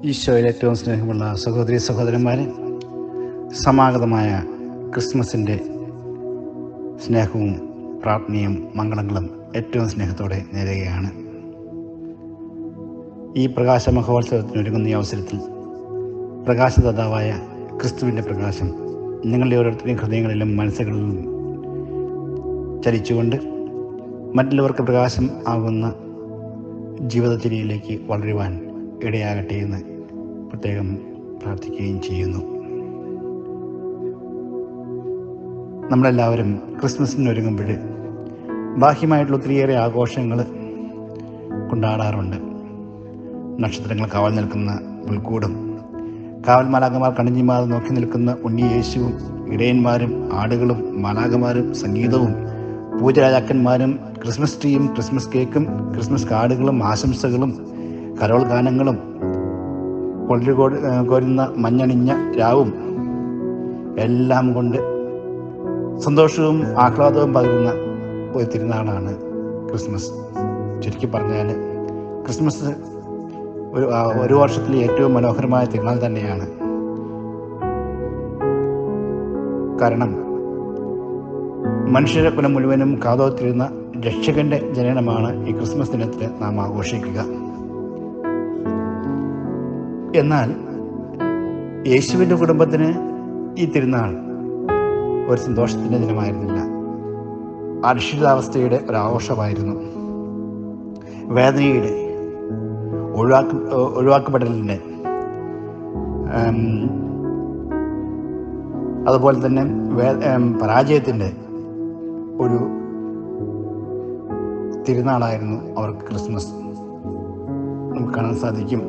ഈശോയിൽ ഏറ്റവും സ്നേഹമുള്ള സഹോദരി സഹോദരന്മാരെ, സമാഗതമായ ക്രിസ്മസിൻ്റെ സ്നേഹവും പ്രാർത്ഥനയും മംഗളങ്ങളും ഏറ്റവും സ്നേഹത്തോടെ നേരുകയാണ്. ഈ പ്രകാശ മഹോത്സവത്തിനൊരുങ്ങുന്ന ഈ അവസരത്തിൽ പ്രകാശദാതാവായ ക്രിസ്തുവിൻ്റെ പ്രകാശം നിങ്ങളുടെ ഓരോരുത്തരുടെയും ഹൃദയങ്ങളിലും മനസ്സുകളിലും ചലിച്ചുകൊണ്ട് മറ്റുള്ളവർക്ക് പ്രകാശം ആകുന്ന ജീവിതചര്യയിലേക്ക് വളരുവാൻ ഇടയാകട്ടെ എന്ന് പ്രത്യേകം പ്രാർത്ഥിക്കുകയും ചെയ്യുന്നു. നമ്മളെല്ലാവരും ക്രിസ്മസിന് ഒരുങ്ങുമ്പോൾ ബാഹ്യമായിട്ടുള്ള ഒത്തിരിയേറെ ആഘോഷങ്ങൾ കൊണ്ടാടാറുണ്ട്. നക്ഷത്രങ്ങൾ കാവൽ നിൽക്കുന്ന പുൽക്കൂടും, കാവൽ മാലാഖമാർ കണിഞ്ഞിമാതെ നോക്കി നിൽക്കുന്ന ഉണ്ണി യേശുവും, ഇടയന്മാരും ആടുകളും മാലാഖമാരും സംഗീതവും, പൂജരാജാക്കന്മാരും, ക്രിസ്മസ് ട്രീയും ക്രിസ്മസ് കേക്കും ക്രിസ്മസ് കാർഡുകളും ആശംസകളും കരോൾ ഗാനങ്ങളും കോരുന്ന മഞ്ഞണിഞ്ഞ രാവും എല്ലാം കൊണ്ട് സന്തോഷവും ആഹ്ലാദവും പകരുന്ന ഒരു തിരുനാളാണ് ക്രിസ്മസ്. ചുരുക്കി പറഞ്ഞാൽ ക്രിസ്മസ് ഒരു വർഷത്തിലെ ഏറ്റവും മനോഹരമായ തിരുനാൾ തന്നെയാണ്. കാരണം മനുഷ്യരെ കുലം മുഴുവനും കാതോത്തിരുന്ന രക്ഷകന്റെ ജനനമാണ് ഈ ക്രിസ്മസ് ദിനത്തിൽ നാം ആഘോഷിക്കുക. എന്നാൽ യേശുവിൻ്റെ കുടുംബത്തിന് ഈ തിരുനാൾ ഒരു സന്തോഷത്തിൻ്റെ ദിനമായിരുന്നില്ല, അരക്ഷിതാവസ്ഥയുടെ ഒരാഘോഷമായിരുന്നു. വേദനയുടെ, ഒഴിവാക്കപ്പെടലിൻ്റെ, അതുപോലെ തന്നെ പരാജയത്തിൻ്റെ ഒരു തിരുനാളായിരുന്നു അവർക്ക് ക്രിസ്മസ്. നമുക്ക് കാണാൻ സാധിക്കും,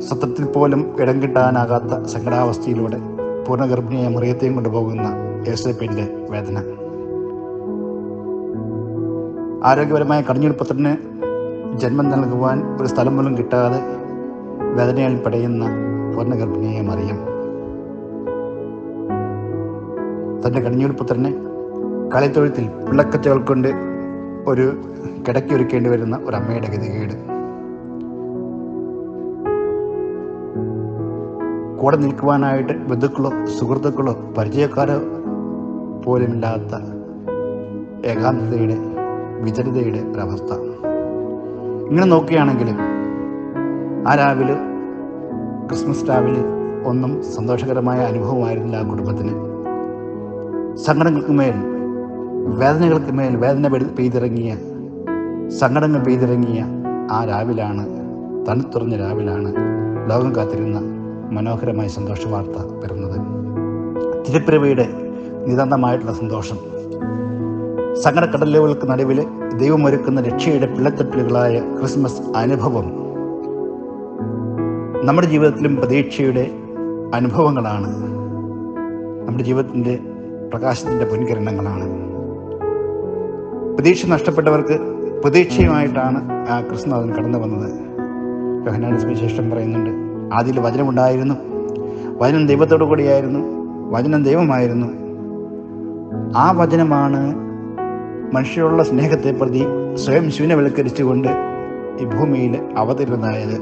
സത്യത്തിൽ പോലും ഇടം കിട്ടാനാകാത്ത സങ്കടാവസ്ഥയിലൂടെ പൂർണ്ണഗർഭിണിയായ മറിയത്തെയും കൊണ്ടുപോകുന്ന യേശുവിൻ്റെ വേദന. ആരോഗ്യപരമായ കടിഞ്ഞുൾപ്പത്തിന് ജന്മം നൽകുവാൻ ഒരു സ്ഥലം പോലും കിട്ടാതെ വേദനയിൽ പടയുന്ന പൂർണ്ണഗർഭിണിയായ മറിയം തൻ്റെ കടിഞ്ഞുൾപ്പുത്രനെ കളിത്തൊഴുത്തിൽ പിള്ളക്കച്ചകൾ കൊണ്ട് ഒരു കിടക്കൊരുക്കേണ്ടി വരുന്ന ഒരു അമ്മയുടെ ഗതികേട്, കൂടെ നിൽക്കുവാനായിട്ട് ബന്ധുക്കളോ സുഹൃത്തുക്കളോ പരിചയക്കാരോ പോലുമില്ലാത്ത ഏകാന്തതയുടെ, വിചലിതയുടെ ഒരവസ്ഥ. ഇങ്ങനെ നോക്കുകയാണെങ്കിലും ആ രാവിലെ, ക്രിസ്മസ് രാവിലെ ഒന്നും സന്തോഷകരമായ അനുഭവമായിരുന്നില്ല ആ കുടുംബത്തിന്. സങ്കടങ്ങൾക്ക് മേൽ വേദനകൾക്ക് മേൽ വേദന പെയ്തിറങ്ങിയ, സങ്കടങ്ങൾ പെയ്തിറങ്ങിയ ആ രാവിലാണ്, തണുത്തുറഞ്ഞ രാവിലാണ് ലോകം കാത്തിരുന്ന മനോഹരമായ സന്തോഷ വാർത്ത വരുന്നത്. തിരുപ്പിറവിയുടെ നിതാന്തമായിട്ടുള്ള സന്തോഷം, സങ്കടക്കടലുകൾക്ക് നടുവിൽ ദൈവമൊരുക്കുന്ന രക്ഷയുടെ പിള്ളത്തപ്പിലുകളായ ക്രിസ്മസ് അനുഭവം നമ്മുടെ ജീവിതത്തിലും പ്രതീക്ഷയുടെ അനുഭവങ്ങളാണ്. നമ്മുടെ ജീവിതത്തിൻ്റെ പ്രകാശത്തിൻ്റെ പൊൻകിരണങ്ങളാണ്. പ്രതീക്ഷ നഷ്ടപ്പെട്ടവർക്ക് പ്രതീക്ഷയുമായിട്ടാണ് ആ ക്രിസ്തുനാഥൻ കടന്നു വന്നത്. യോഹന്നാന്റെ സുവിശേഷം പറയുന്നുണ്ട്, ആദിയിൽ വചനമുണ്ടായിരുന്നു, വചനം ദൈവത്തോടു കൂടിയായിരുന്നു, വചനം ദൈവമായിരുന്നു. ആ വചനമാണ് മനുഷ്യരുള്ള സ്നേഹത്തെ പ്രതി സ്വയം ശൂന്യവൽക്കരിച്ചുകൊണ്ട് ഈ ഭൂമിയിൽ അവതരിതനായത്.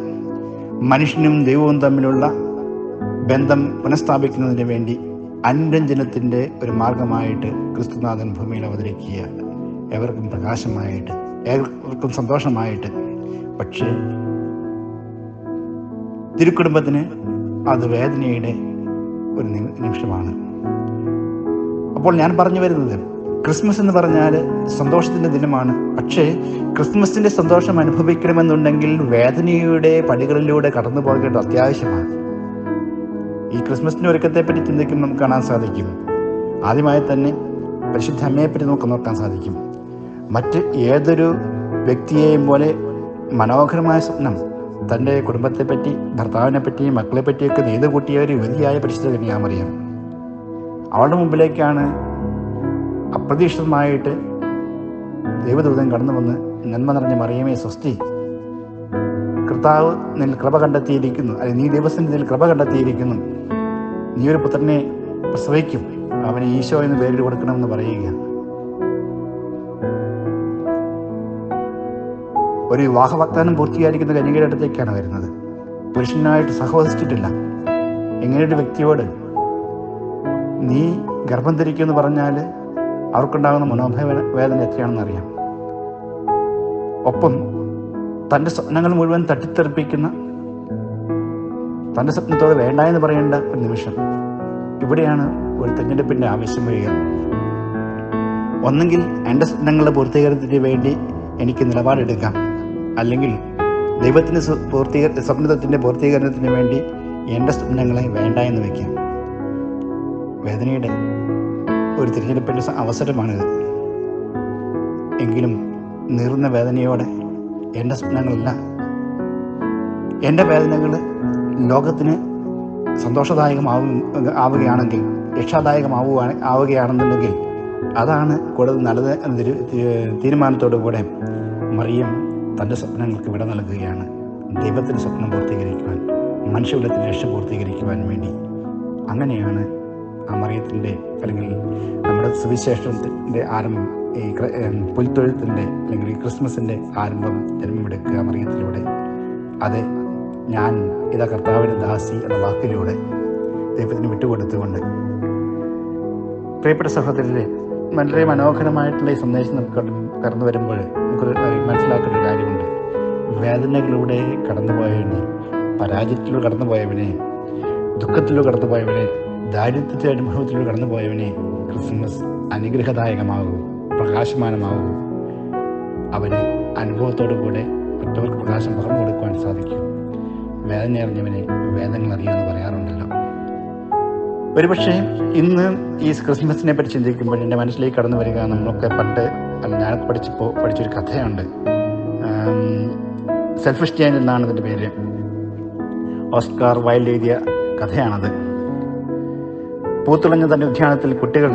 മനുഷ്യനും ദൈവവും തമ്മിലുള്ള ബന്ധം പുനഃസ്ഥാപിക്കുന്നതിന് വേണ്ടി അനുരഞ്ജനത്തിൻ്റെ ഒരു മാർഗമായിട്ട് ക്രിസ്തുനാഥൻ ഭൂമിയിൽ അവതരിക്കുക, ഏവർക്കും പ്രകാശമായിട്ട്, ഏവർക്കും സന്തോഷമായിട്ട്. പക്ഷേ തിരുക്കുടുംബത്തിന് അത് വേദനയുടെ ഒരു നിമിഷമാണ്. അപ്പോൾ ഞാൻ പറഞ്ഞു വരുന്നത്, ക്രിസ്മസ് എന്ന് പറഞ്ഞാൽ സന്തോഷത്തിൻ്റെ ദിനമാണ്. പക്ഷേ ക്രിസ്മസിൻ്റെ സന്തോഷം അനുഭവിക്കണമെന്നുണ്ടെങ്കിൽ വേദനയുടെ പടികളിലൂടെ കടന്നു പോകേണ്ടത് അത്യാവശ്യമാണ്. ഈ ക്രിസ്മസിൻ്റെ ഒരുക്കത്തെപ്പറ്റി ചിന്തിക്കുമ്പോൾ നമുക്ക് കാണാൻ സാധിക്കും, ആദ്യമായി തന്നെ പരിശുദ്ധ അമ്മയെപ്പറ്റി നമുക്ക് നോക്കാൻ സാധിക്കും. മറ്റ് ഏതൊരു വ്യക്തിയെയും പോലെ മനോഹരമായ സ്വപ്നം തൻ്റെ കുടുംബത്തെപ്പറ്റി, ഭർത്താവിനെ പറ്റിയും മക്കളെ പറ്റിയൊക്കെ നെയ്ത് കൂട്ടിയ ഒരു യുവതിയായ പരിശുദ്ധ കന്യാമറിയം. അവളുടെ മുമ്പിലേക്കാണ് അപ്രതീക്ഷിതമായിട്ട് ദൈവദൂതൻ കടന്നു വന്ന്, നന്മ നിറഞ്ഞ മറിയമേ സ്വസ്തി, കർത്താവ് നിന്നിൽ കൃപ കണ്ടെത്തിയിരിക്കുന്നു, അല്ലെങ്കിൽ നീ ദൈവസന്നിധിയിൽ കൃപ കണ്ടെത്തിയിരിക്കുന്നു, നീ ഒരു പുത്രനെ പ്രസവിക്കും, അവന് ഈശോ എന്ന് പേര് കൊടുക്കണമെന്ന് പറയുക. ഒരു വിവാഹ വാഗ്ദാനം പൂർത്തീകരിക്കുന്ന കന്യകയുടെ അടുത്തേക്കാണ് വരുന്നത്. പുരുഷനായിട്ട് സഹവസിച്ചിട്ടില്ല. ഇങ്ങനെയൊരു വ്യക്തിയോട് നീ ഗർഭം ധരിക്കുമെന്ന് പറഞ്ഞാൽ അവർക്കുണ്ടാകുന്ന മനോഭയവേദന എത്രയാണെന്ന് അറിയാം. ഒപ്പം തൻ്റെ സ്വപ്നങ്ങൾ മുഴുവൻ തട്ടിത്തെറിപ്പിക്കുന്ന, തൻ്റെ സ്വപ്നത്തോട് വേണ്ട എന്ന് പറയേണ്ട ഒരു നിമിഷം. ഇവിടെയാണ് ഒരു തിരഞ്ഞെടുപ്പിൻ്റെ ആവശ്യം വരിക. ഒന്നെങ്കിൽ എൻ്റെ സ്വപ്നങ്ങളുടെ പൂർത്തീകരണത്തിന് വേണ്ടി എനിക്ക് നിലപാടെടുക്കാം, അല്ലെങ്കിൽ ദൈവത്തിൻ്റെ സ്വപ്നത്തിൻ്റെ പൂർത്തീകരണത്തിന് വേണ്ടി എൻ്റെ സ്വപ്നങ്ങളെ വേണ്ട എന്ന് വയ്ക്കാം. വേദനയുടെ ഒരു തിരഞ്ഞെടുപ്പിൻ്റെ അവസരമാണിത്. എങ്കിലും നീറുന്ന വേദനയോടെ എൻ്റെ സ്വപ്നങ്ങളല്ല, എൻ്റെ വേദനകൾ ലോകത്തിന് സന്തോഷദായകമാവുകയാണെങ്കിൽ, രക്ഷാദായകമാവുകയാണെന്നുണ്ടെങ്കിൽ അതാണ് കൂടുതൽ നല്ലത് എന്ന തീരുമാനത്തോടുകൂടെ മറിയം തൻ്റെ സ്വപ്നങ്ങൾക്ക് വിട നൽകുകയാണ്. ദൈവത്തിൻ്റെ സ്വപ്നം പൂർത്തീകരിക്കുവാൻ, മനുഷ്യകുലത്തിൻ്റെ രക്ഷ പൂർത്തീകരിക്കുവാൻ വേണ്ടി. അങ്ങനെയാണ് ആ മറിയത്തിൻ്റെ, അല്ലെങ്കിൽ നമ്മുടെ സുവിശേഷത്തിൻ്റെ ആരംഭം, ഈ പുൽത്തൊഴുത്തിൻ്റെ അല്ലെങ്കിൽ ഈ ക്രിസ്മസിൻ്റെ ആരംഭം ജന്മമെടുക്കുക മറിയത്തിലൂടെ. അത് ഞാൻ ഇതാ കർത്താവിൻ്റെ ദാസി എന്ന വാക്കിലൂടെ ദൈവത്തിന് വിട്ടുകൊടുത്തുകൊണ്ട്. പ്രിയപ്പെട്ട സഹോദരരെ, വളരെ മനോഹരമായിട്ടുള്ള ഈ സന്ദേശം നമുക്ക് കടന്നു വരുമ്പോൾ നമുക്ക് മനസ്സിലാക്കേണ്ട ഒരു കാര്യമുണ്ട്. വേദനകളിലൂടെ കടന്നുപോയവനെ, പരാജയത്തിലൂടെ കടന്നുപോയവനെ, ദുഃഖത്തിലൂടെ കടന്നുപോയവനെ, ദാരിദ്ര്യത്തിൻ്റെ അനുഭവത്തിലൂടെ കടന്നുപോയവനെ ക്രിസ്മസ് അനുഗ്രഹദായകമാകൂ, പ്രകാശമാനമാകൂ. അവന് അനുഭവത്തോടു കൂടെ മറ്റവർക്ക് പ്രകാശം പകർന്നു കൊടുക്കുവാൻ സാധിക്കും. വേദന അറിഞ്ഞവനെ വേദനകൾ അറിയാമെന്ന് പറയാറുണ്ടല്ലോ. ഒരുപക്ഷെ ഇന്ന് ഈ ക്രിസ്മസിനെ പറ്റി ചിന്തിക്കുമ്പോൾ എൻ്റെ മനസ്സിലേക്ക് കടന്നു വരിക, നമ്മളൊക്കെ പണ്ട് ഞാനൊക്കെ പഠിച്ചൊരു കഥയുണ്ട്. സെൽഫ് സ്റ്റൈൻ എന്നാണ് അതിൻ്റെ പേര്. ഓസ്കാർ വൈൽഡ് എഴുതിയ കഥയാണത്. പൂത്തുളഞ്ഞ തൻ്റെ ഉദ്യാനത്തിൽ കുട്ടികൾ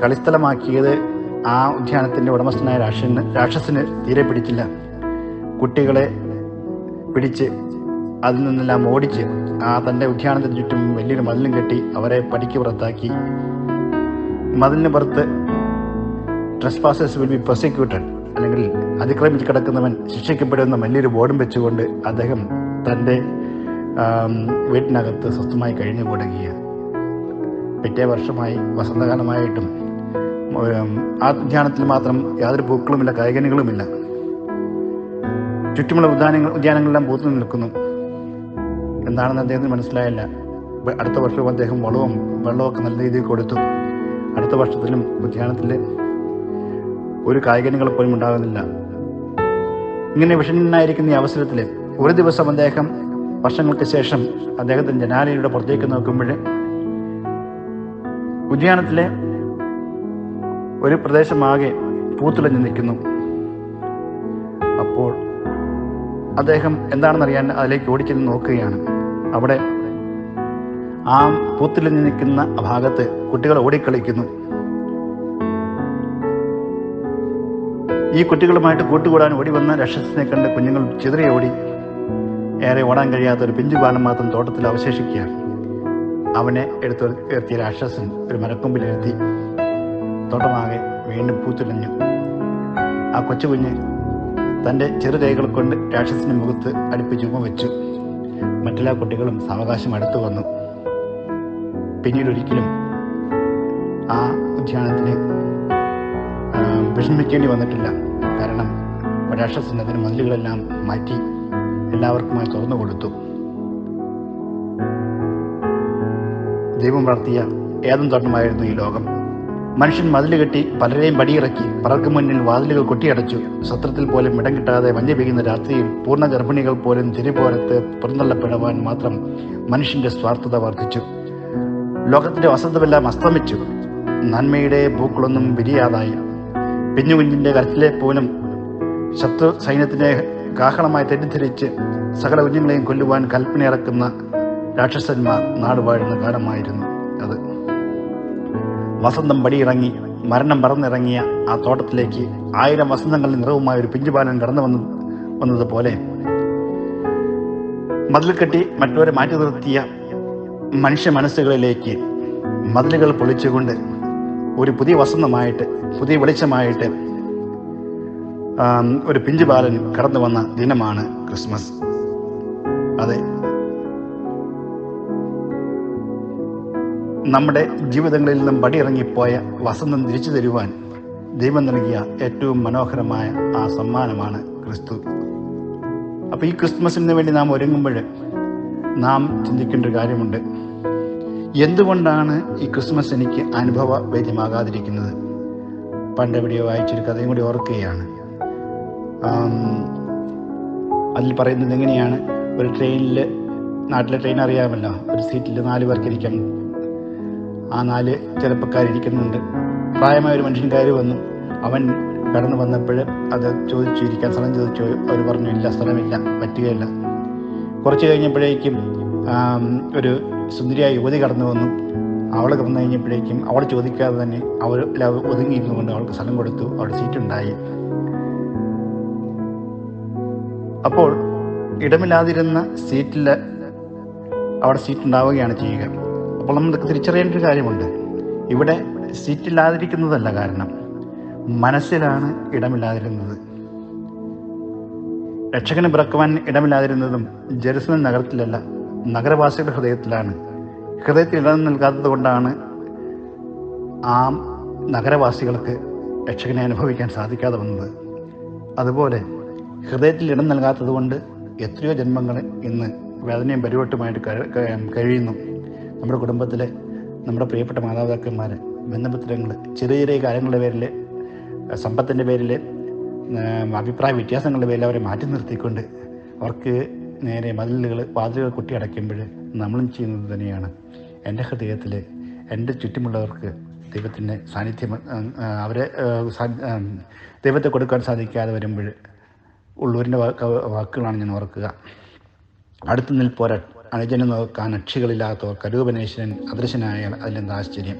കളിസ്ഥലമാക്കിയത് ആ ഉദ്യാനത്തിൻ്റെ ഉടമസ്ഥനായ രാക്ഷസന് തീരെ പിടിച്ചില്ല. കുട്ടികളെ പിടിച്ച് അതിൽ നിന്നെല്ലാം ഓടിച്ച് തൻ്റെ ഉദ്യാനത്തിന് ചുറ്റും വലിയൊരു മതിലും കെട്ടി അവരെ പടിക്ക് പുറത്താക്കി. മതിലിന് പുറത്ത് ട്രെസ്പാസേഴ്സ് വിൽ ബി പ്രോസിക്യൂട്ടഡ്, അല്ലെങ്കിൽ അതിക്രമിച്ച് കിടക്കുന്നവൻ ശിക്ഷിക്കപ്പെടുന്ന വലിയൊരു ബോർഡും വെച്ചുകൊണ്ട് അദ്ദേഹം തൻ്റെ വീട്ടിനകത്ത് സ്വസ്ഥമായി കഴിഞ്ഞുകൂടുകയാണ്. പിറ്റേ വർഷമായി വസന്തകാലമായിട്ടും ആ ഉദ്യാനത്തിൽ മാത്രം യാതൊരു പൂക്കളുമില്ല, കായ്കനികളുമില്ല. ചുറ്റുമുള്ള ഉദ്യാനങ്ങളെല്ലാം പൂത്തു നിൽക്കുന്നു. എന്താണെന്ന് അദ്ദേഹത്തിന് മനസ്സിലായില്ല. അടുത്ത വർഷവും അദ്ദേഹം വെള്ളമൊക്കെ നല്ല രീതിയിൽ കൊടുത്തു. അടുത്ത വർഷത്തിലും ഉദ്യാനത്തിൽ ഒരു കായ്കനികൾ പോലും ഉണ്ടാകുന്നില്ല. ഇങ്ങനെ വിഷണ്ണനായിരിക്കുന്ന ഈ അവസരത്തിൽ ഒരു ദിവസം അദ്ദേഹം വർഷങ്ങൾക്ക് ശേഷം അദ്ദേഹത്തിൻ്റെ ജനാലയുടെ പുറത്തേക്ക് നോക്കുമ്പോൾ ഉദ്യാനത്തിലെ ഒരു പ്രദേശമാകെ പൂത്തുലഞ്ഞു നിൽക്കുന്നു. അപ്പോൾ അദ്ദേഹം എന്താണെന്നറിയാൻ അതിലേക്ക് ഓടിച്ചെന്ന് നോക്കുകയാണ്. അവിടെ ആ പൂത്തുലഞ്ഞു നിൽക്കുന്ന ഭാഗത്ത് കുട്ടികൾ ഓടിക്കളിക്കുന്നു. ഈ കുട്ടികളുമായിട്ട് കൂട്ടുകൂടാൻ ഓടി വന്ന രാക്ഷസനെ കണ്ട് കുഞ്ഞുങ്ങൾ ചിതറി ഓടി. ഏറെ ഓടാൻ കഴിയാത്ത ഒരു പിഞ്ചുപാലം മാത്രം തോട്ടത്തിൽ അവശേഷിക്കുകയാണ്. അവനെ എടുത്തുയർത്തിയ രാക്ഷസൻ ഒരു മരക്കൊമ്പിലിരുത്തി. തോട്ടമാകെ വീണ്ടും പൂത്തുലഞ്ഞു. ആ കൊച്ചുകുഞ്ഞ് തൻ്റെ ചെറുകൈകൾ കൊണ്ട് രാക്ഷസന്റെ മുഖത്ത് അടുപ്പിച്ച് ഉമ്മ വെച്ചു. മറ്റെല്ലാ കുട്ടികളും സാവകാശം അടുത്തു വന്നു. പിന്നീട് ഒരിക്കലും ആ ഉദ്യാനത്തിന് വിഷമിക്കേണ്ടി വന്നിട്ടില്ല. കാരണം രാക്ഷസൻ അതിന് മതിലുകളെല്ലാം മാറ്റി എല്ലാവർക്കുമായി തുറന്നു കൊടുത്തു. ദൈവം വളർത്തിയ ഏതും തോട്ടമായിരുന്നു ഈ ലോകം. മനുഷ്യൻ മതില് കെട്ടി പലരെയും പടിയിറക്കി. പലർക്കു മുന്നിൽ വാതിലുകൾ കൊട്ടിയടച്ചു. സത്രത്തിൽ പോലും ഇടം കിട്ടാതെ മഞ്ഞ് പെയ്യുന്ന രാത്രിയിൽ പൂർണ്ണ ഗർഭിണികൾ പോലും തിരിപോരത്ത് പുറന്തള്ളപ്പെടാൻ മാത്രം മനുഷ്യന്റെ സ്വാർത്ഥത വർദ്ധിച്ചു. ലോകത്തിന്റെ വസന്തമെല്ലാം അസ്തമിച്ചു. നന്മയുടെ പൂക്കളൊന്നും വിരിയാതായി. പിഞ്ഞുകുഞ്ഞിന്റെ കരച്ചിലെ പോലും ശത്രു സൈന്യത്തിനെ കാഹളമായി തെറ്റിദ്ധരിച്ച് സകല കുഞ്ഞുങ്ങളെയും കൊല്ലുവാൻ കൽപ്പന ഇറക്കുന്ന രാക്ഷസന്മാർ നാടുവാഴുന്ന കാലമായിരുന്നു അത്. വസന്തം പടിയിറങ്ങി മരണം പറന്നിറങ്ങിയ ആ തോട്ടത്തിലേക്ക് 1000 വസന്തങ്ങളുടെ നിറവുമായ ഒരു പിഞ്ചുപാലൻ കടന്നു വന്നതുപോലെ മതിൽ കെട്ടി മറ്റവരെ മാറ്റി നിർത്തിയ മനുഷ്യ മനസ്സുകളിലേക്ക് മതിലുകൾ പൊളിച്ചുകൊണ്ട് ഒരു പുതിയ വസന്തമായിട്ട്, പുതിയ വെളിച്ചമായിട്ട് ഒരു പിഞ്ചു ബാലൻ കടന്നു വന്ന ദിനമാണ് ക്രിസ്മസ്. അതെ, നമ്മുടെ ജീവിതങ്ങളിൽ നിന്നും പടിയിറങ്ങിപ്പോയ വസന്തം തിരിച്ചു തരുവാൻ ദൈവം നൽകിയ ഏറ്റവും മനോഹരമായ ആ സമ്മാനമാണ് ക്രിസ്തു. അപ്പോൾ ഈ ക്രിസ്മസിന് വേണ്ടി നാം ഒരുങ്ങുമ്പോൾ നാം ചിന്തിക്കേണ്ട ഒരു കാര്യമുണ്ട്. എന്തുകൊണ്ടാണ് ഈ ക്രിസ്മസ് എനിക്ക് അനുഭവവേദ്യമാകാതിരിക്കുന്നത്? പണ്ടെവിടെയോ വായിച്ചൊരു കഥയും കൂടി ഓർക്കുകയാണ്. അതിൽ പറയുന്നത് എങ്ങനെയാണ്, ഒരു ട്രെയിനിൽ, നാട്ടിലെ ട്രെയിൻ അറിയാമല്ലോ, ഒരു സീറ്റിൽ 4 പേർക്ക് ഇരിക്കാം. ആ 4 ചെറുപ്പക്കാരിയ്ക്കുന്നുണ്ട്. പ്രായമായ ഒരു മനുഷ്യൻ കയറി വന്നു. അവൻ കടന്നു വന്നപ്പോൾ അത് ചോദിച്ചു, ഇരിക്കാൻ സ്ഥലം ചോദിച്ചു. അവർ പറഞ്ഞു, ഇല്ല, സ്ഥലമില്ല, പറ്റുകയില്ല. കുറച്ച് കഴിഞ്ഞപ്പോഴേക്കും ഒരു സുന്ദരിയായ യുവതി കടന്നു വന്നു. അവൾ കടന്നു കഴിഞ്ഞപ്പോഴേക്കും അവൾ ചോദിക്കാതെ തന്നെ അവൾ ഒതുങ്ങിയിരുന്നു കൊണ്ട് അവൾക്ക് സ്ഥലം കൊടുത്തു. അവളുടെ സീറ്റുണ്ടായി. അപ്പോൾ ഇടമില്ലാതിരുന്ന സീറ്റിൽ അവിടെ സീറ്റുണ്ടാവുകയാണ് ചെയ്യുക. അപ്പോൾ നമുക്ക് തിരിച്ചറിയേണ്ട ഒരു കാര്യമുണ്ട്. ഇവിടെ സീറ്റില്ലാതിരിക്കുന്നതല്ല കാരണം, മനസ്സിലാണ് ഇടമില്ലാതിരുന്നത്. രക്ഷകന് പിറക്കുവാൻ ഇടമില്ലാതിരുന്നതും ജെറുസലേം നഗരത്തിലല്ല, നഗരവാസികളുടെ ഹൃദയത്തിലാണ്. ഹൃദയത്തിൽ ഇടം നൽകാത്തത് കൊണ്ടാണ് ആ നഗരവാസികൾക്ക് രക്ഷകനെ അനുഭവിക്കാൻ സാധിക്കാതെ വന്നത്. അതുപോലെ ഹൃദയത്തിൽ ഇടം നൽകാത്തത് കൊണ്ട് എത്രയോ ജന്മങ്ങൾ ഇന്ന് വേദനയും പരിവട്ടുമായിട്ട് കഴിയുന്നു. നമ്മുടെ കുടുംബത്തിലെ നമ്മുടെ പ്രിയപ്പെട്ട മാതാപിതാക്കന്മാർ, ബന്ധുമിത്രങ്ങൾ ചെറിയ ചെറിയ കാര്യങ്ങളുടെ പേരിൽ, സമ്പത്തിൻ്റെ പേരിൽ, അഭിപ്രായ വ്യത്യാസങ്ങളുടെ പേരിൽ അവരെ മാറ്റി നിർത്തിക്കൊണ്ട് അവർക്ക് നേരെ വാതിലുകൾ കുട്ടി അടയ്ക്കുമ്പോൾ നമ്മളും ചെയ്യുന്നത് തന്നെയാണ്. എൻ്റെ ഹൃദയത്തിൽ എൻ്റെ ചുറ്റുമുള്ളവർക്ക് ദൈവത്തിൻ്റെ സാന്നിധ്യം, അവരെ ദൈവത്തെ കൊടുക്കാൻ സാധിക്കാതെ വരുമ്പോൾ ഉള്ളൂരിൻ്റെ വാക്കുകളാണ് ഞാൻ ഓർക്കുക. അടുത്ത് നിൽപ്പോര അനുജനെ നോക്കാൻ അക്ഷികളില്ലാത്തവർ കരൂപനേശ്വരൻ അദൃശ്യനായാൽ അതിലെന്ത് ആശ്ചര്യം.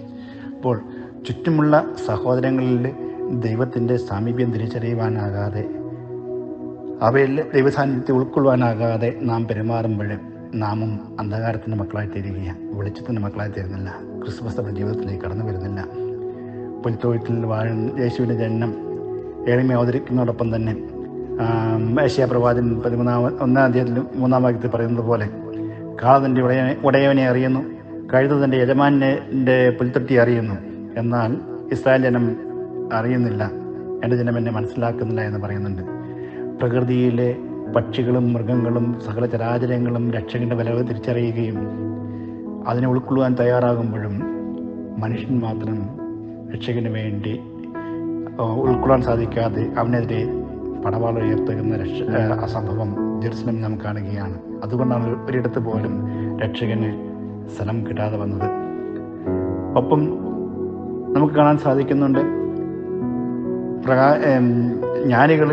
അപ്പോൾ ചുറ്റുമുള്ള സഹോദരങ്ങളിൽ ദൈവത്തിൻ്റെ സാമീപ്യം തിരിച്ചറിയുവാനാകാതെ, അവയിൽ ദൈവസാന്നിധ്യത്തെ ഉൾക്കൊള്ളുവാനാകാതെ നാം പെരുമാറുമ്പോൾ നാമും അന്ധകാരത്തിൻ്റെ മക്കളായി തീരുകയാണ്, വെളിച്ചത്തിൻ്റെ മക്കളായി തീരുന്നില്ല. ക്രിസ്തുമസ് നമ്മുടെ ജീവിതത്തിലേക്ക് കടന്നു വരുന്നില്ല. പുൽത്തൊഴുത്തിൽ വാഴുന്ന യേശുവിൻ്റെ ജനനം എളിമ അവതരിക്കുന്നതോടൊപ്പം തന്നെ ഏശയ്യാപ്രവാചകൻ 1-ാം അധ്യായത്തിൽ 3-ാം വാക്യത്തിൽ പറയുന്നത് പോലെ, കാള തൻ്റെ ഉടയവനെ അറിയുന്നു, കഴുത തൻ്റെ യജമാനൻ്റെ പുൽത്തൊട്ടി അറിയുന്നു, എന്നാൽ ഇസ്രായേൽ ജനം അറിയുന്നില്ല, എൻ്റെ ജനം എന്നെ മനസ്സിലാക്കുന്നില്ല എന്ന് പറയുന്നുണ്ട്. പ്രകൃതിയിലെ പക്ഷികളും മൃഗങ്ങളും സകല ചരാചരങ്ങളും രക്ഷകൻ്റെ വില തിരിച്ചറിയുകയും അതിനെ ഉൾക്കൊള്ളുവാൻ തയ്യാറാകുമ്പോഴും മനുഷ്യൻ മാത്രം രക്ഷകന് വേണ്ടി ഉൾക്കൊള്ളാൻ സാധിക്കാതെ അവനെതിരെ പടവാൾ ഉയർത്തുന്ന സംഭവം ജെറുസലേം നാം കാണുകയാണ്. അതുകൊണ്ടാണ് ഒരിടത്ത് പോലും രക്ഷകന് സ്ഥലം കിട്ടാതെ വന്നത്. ഒപ്പം നമുക്ക് കാണാൻ സാധിക്കുന്നുണ്ട്, ജ്ഞാനികൾ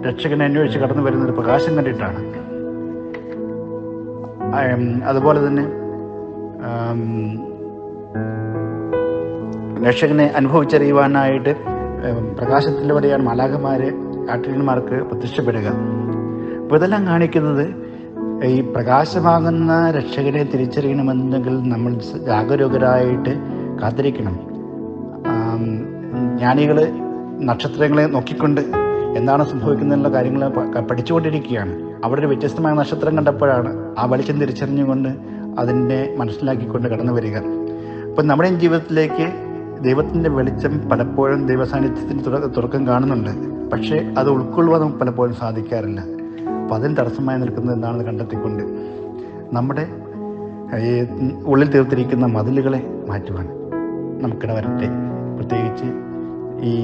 രക്ഷകനെ അന്വേഷിച്ച് കടന്നു വരുന്നത് പ്രകാശം കണ്ടിട്ടാണ്. അതുപോലെ തന്നെ രക്ഷകനെ അനുഭവിച്ചറിയുവാനായിട്ട് പ്രകാശത്തിലൂടെയാണ് മാലാഖമാര് ആട്ടിന്മാർക്ക് പ്രത്യക്ഷപ്പെടുക. അപ്പോൾ ഇതെല്ലാം കാണിക്കുന്നത് ഈ പ്രകാശമാകുന്ന രക്ഷകനെ തിരിച്ചറിയണമെന്നുണ്ടെങ്കിൽ നമ്മൾ ജാഗരൂകരായിട്ട് കാത്തിരിക്കണം. ജ്ഞാനികൾ നക്ഷത്രങ്ങളെ നോക്കിക്കൊണ്ട് എന്താണ് സംഭവിക്കുന്നതിനുള്ള കാര്യങ്ങൾ പഠിച്ചുകൊണ്ടിരിക്കുകയാണ്. അവിടെ ഒരു വ്യത്യസ്തമായ നക്ഷത്രം കണ്ടപ്പോഴാണ് ആ വെളിച്ചം തിരിച്ചറിഞ്ഞുകൊണ്ട് അതിനെ മനസ്സിലാക്കിക്കൊണ്ട് കടന്നു വരിക. അപ്പം നമ്മുടെ ജീവിതത്തിലേക്ക് ദൈവത്തിൻ്റെ വെളിച്ചം പലപ്പോഴും ദൈവസാന്നിധ്യത്തിന് തുറക്കം കാണുന്നുണ്ട്. പക്ഷേ അത് ഉൾക്കൊള്ളുവാൻ നമുക്ക് പലപ്പോഴും സാധിക്കാറില്ല. അപ്പം അതിന് തടസ്സമായി നിൽക്കുന്നത് എന്താണെന്ന് കണ്ടെത്തിക്കൊണ്ട് നമ്മുടെ ഉള്ളിൽ തീർത്തിരിക്കുന്ന മതിലുകളെ മാറ്റുവാൻ നമുക്കിട വരട്ടെ. പ്രത്യേകിച്ച് ഈ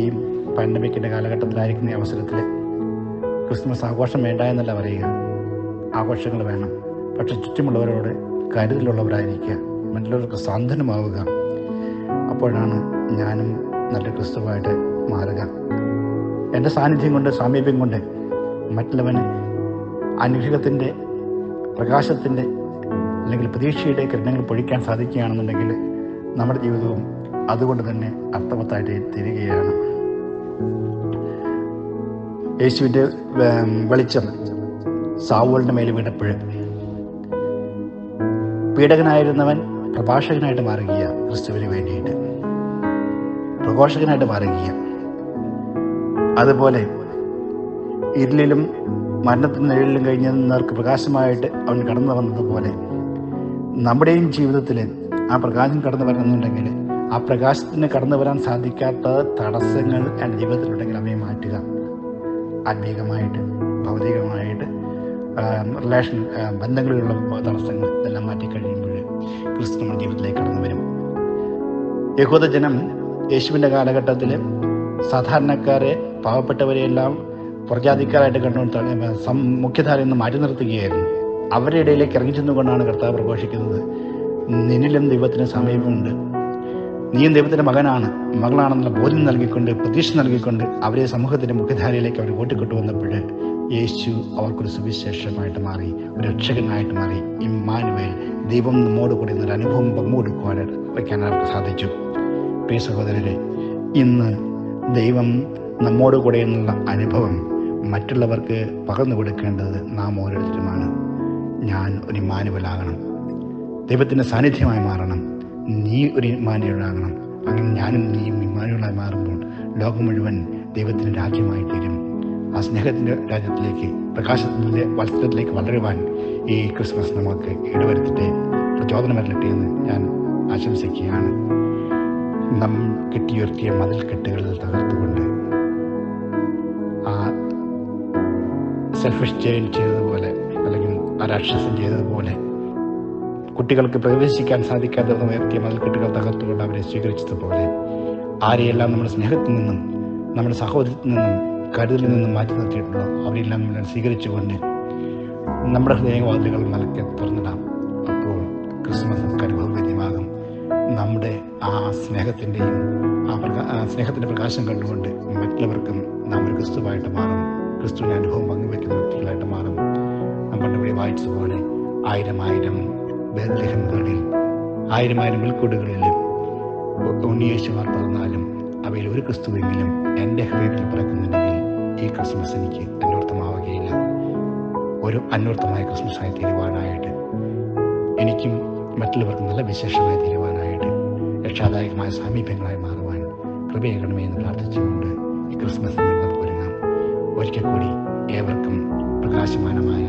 പാൻഡമിക്കിൻ്റെ കാലഘട്ടത്തിലായിരിക്കുന്ന ഈ അവസരത്തിൽ ക്രിസ്മസ് ആഘോഷം വേണ്ട എന്നല്ല പറയുക, ആഘോഷങ്ങൾ വേണം. പക്ഷെ ചുറ്റുമുള്ളവരോട് കരുതലുള്ളവരായിരിക്കുക, മറ്റുള്ളവർക്ക് സാന്ത്വനമാവുക. അപ്പോഴാണ് ഞാനും നല്ല ക്രിസ്തുവായിട്ട് മാറുക. എൻ്റെ സാന്നിധ്യം കൊണ്ട്, സാമീപ്യം കൊണ്ട് മറ്റുള്ളവന് അനുഗ്രഹത്തിൻ്റെ, പ്രകാശത്തിൻ്റെ അല്ലെങ്കിൽ പ്രതീക്ഷയുടെ കിരണങ്ങൾ പൊഴിക്കാൻ സാധിക്കുകയാണെന്നുണ്ടെങ്കിൽ നമ്മുടെ ജീവിതവും അതുകൊണ്ട് തന്നെ അർത്ഥവത്തായിട്ട് തീരുകയാണ്. യേശുവിൻ്റെ വെളിച്ചം സാവൂളിൻ്റെ മേൽ വീണപ്പോൾ പീഡകനായിരുന്നവൻ പ്രഭാഷകനായിട്ട് മാറുകയാണ്, ക്രിസ്തുവിന് വേണ്ടിയിട്ട് പ്രഘോഷകനായിട്ട് മാറുകയാണ്. അതുപോലെ ഇരുളിലും മരണത്തിൻ്റെ നിഴലിലും കഴിഞ്ഞവർക്ക് പ്രകാശമായിട്ട് അവൻ കടന്നു വന്നതുപോലെ നമ്മുടെയും ജീവിതത്തിൽ ആ പ്രകാശം കടന്നു വരണമെന്നുണ്ടെങ്കിൽ ആ പ്രകാശത്തിന് കടന്നു വരാൻ സാധിക്കാത്ത തടസ്സങ്ങൾ എൻ്റെ ജീവിതത്തിലുണ്ടെങ്കിൽ അവയെ മാറ്റുക. ആത്മീകമായിട്ട്, ഭൗതികമായിട്ട്, റിലേഷൻ ബന്ധങ്ങളിലുള്ള തടസ്സങ്ങൾ ഇതെല്ലാം മാറ്റിക്കഴിയുമ്പോൾ ക്രിസ്തു നമ്മുടെ ജീവിതത്തിലേക്ക് കടന്നു വരും. യഹൂദജനം യേശുവിൻ്റെ കാലഘട്ടത്തിൽ സാധാരണക്കാരെ, പാവപ്പെട്ടവരെയെല്ലാം പുറജാതിക്കാരായിട്ട് കണ്ടുകൊണ്ട് മുഖ്യധാരയിൽ നിന്ന് മാറ്റി നിർത്തുകയായിരുന്നു. അവരുടെ ഇടയിലേക്ക് ഇറങ്ങിച്ചെന്നുകൊണ്ടാണ് കർത്താവ് പ്രഘോഷിക്കുന്നത്, നിന്നിലും ദൈവത്തിന് സമീപമുണ്ട്, നീയും ദൈവത്തിൻ്റെ മകളാണെന്നുള്ള ബോധ്യം നൽകിക്കൊണ്ട്, പ്രതീക്ഷ നൽകിക്കൊണ്ട് അവരെ സമൂഹത്തിൻ്റെ മുഖ്യധാരയിലേക്ക് അവർ കൂട്ടിക്കൊണ്ടുവന്നപ്പോൾ യേശു അവർക്കൊരു സുവിശേഷമായിട്ട് മാറി, ഒരു രക്ഷകനായിട്ട് മാറി. ഇമ്മാനുവേൽ, ദൈവം നമ്മോട് കൂടി എന്നൊരു അനുഭവം പങ്കുകൊടുക്കുവാനായിട്ട് വയ്ക്കാൻ അവർക്ക് സാധിച്ചു. പ്രിയ സഹോദരരെ, ഇന്ന് ദൈവം നമ്മോട് കൂടെ എന്നുള്ള അനുഭവം മറ്റുള്ളവർക്ക് പകർന്നു കൊടുക്കേണ്ടത് നാം ഓരോരുത്തരുമാണ്. ഞാൻ ഒരു ഇമ്മാനുവേലാകണം, ദൈവത്തിൻ്റെ സാന്നിധ്യമായി മാറണം. നീ ഒരു ഇമ്മാനുവേലാകണം. അങ്ങനെ ഞാനും നീയും ഇമ്മാനുവേലായി മാറുമ്പോൾ ലോകം മുഴുവൻ ദൈവത്തിൻ്റെ രാജ്യമായി തീരും. ആ സ്നേഹത്തിൻ്റെ രാജ്യത്തിലേക്ക്, പ്രകാശത്തിൻ്റെ വത്സരത്തിലേക്ക് വളരുവാൻ ഈ ക്രിസ്മസ് നമുക്ക് ഇടവരുത്തിട്ട് പ്രചോദനമരട്ടെ എന്ന് ഞാൻ ആശംസിക്കുകയാണ്. നാം കെട്ടിയുയർത്തിയ മതിൽക്കെട്ടുകളിൽ തകർത്തുകൊണ്ട്, ആ സെൽഫിഷ് ജെയിൻ ചെയ്തതുപോലെ, അല്ലെങ്കിൽ ആ രാക്ഷസൻ ചെയ്തതുപോലെ, കുട്ടികൾക്ക് പ്രവേശിക്കാൻ സാധിക്കാതെ ഉയർത്തിയ മതിൽക്കെട്ടുകൾ തകർത്തുകൊണ്ട് അവരെ സ്വീകരിച്ചതുപോലെ, ആരെയെല്ലാം നമ്മുടെ സ്നേഹത്തിൽ നിന്നും, നമ്മുടെ സഹോദരത്തിൽ നിന്നും, കരുതലിൽ നിന്നും മാറ്റി നിർത്തിയിട്ടുള്ളോ അവരെല്ലാം നമ്മൾ സ്വീകരിച്ചുകൊണ്ട് നമ്മുടെ ഹൃദയവാതിലുകൾ മലക്കെ തുറന്നിടാം. അപ്പോൾ ക്രിസ്മസ് നമുക്ക് അനുഭവവേദ്യമാകും. നമ്മുടെ ആ സ്നേഹത്തിൻ്റെയും ആ സ്നേഹത്തിൻ്റെ പ്രകാശം കണ്ടുകൊണ്ട് മറ്റുള്ളവർക്കും നാം ഒരു ക്രിസ്തുവായിട്ട് മാറും, ക്രിസ്തുവിൻ്റെ അനുഭവം പങ്കുവയ്ക്കുന്ന വ്യക്തികളായിട്ട് മാറും. നമ്മുടെ ഇവിടെ വായിച്ചതുപോലെ 1000 ബേത്ലഹേമുകളിൽ, 1000 മിൽക്കൂടുകളിൽ ഉണ്ണിയേശുമാർ പിറന്നാലും അവയിൽ ഒരു ക്രിസ്തുവെങ്കിലും എൻ്റെ ഹൃദയത്തിൽ പിറക്കുന്നുണ്ടെങ്കിൽ ഈ ക്രിസ്മസ് എനിക്ക് അന്വർത്ഥമാവുകയില്ല. ഒരു അന്വർത്ഥമായ ക്രിസ്മസായി തീരുവാനായിട്ട്, എനിക്കും മറ്റുള്ളവർക്കും നല്ല വിശേഷമായി തീരുവാനായിട്ട്, രക്ഷാദായകമായ സാമീപ്യങ്ങളായി മാറുവാൻ കൃപയേകണമേ എന്ന് പ്രാർത്ഥിച്ചുകൊണ്ട് ഈ ക്രിസ്മസിന് നമുക്ക് ഒരുങ്ങാം. ഒരിക്കൽ കൂടി ഏവർക്കും പ്രകാശമാനമായ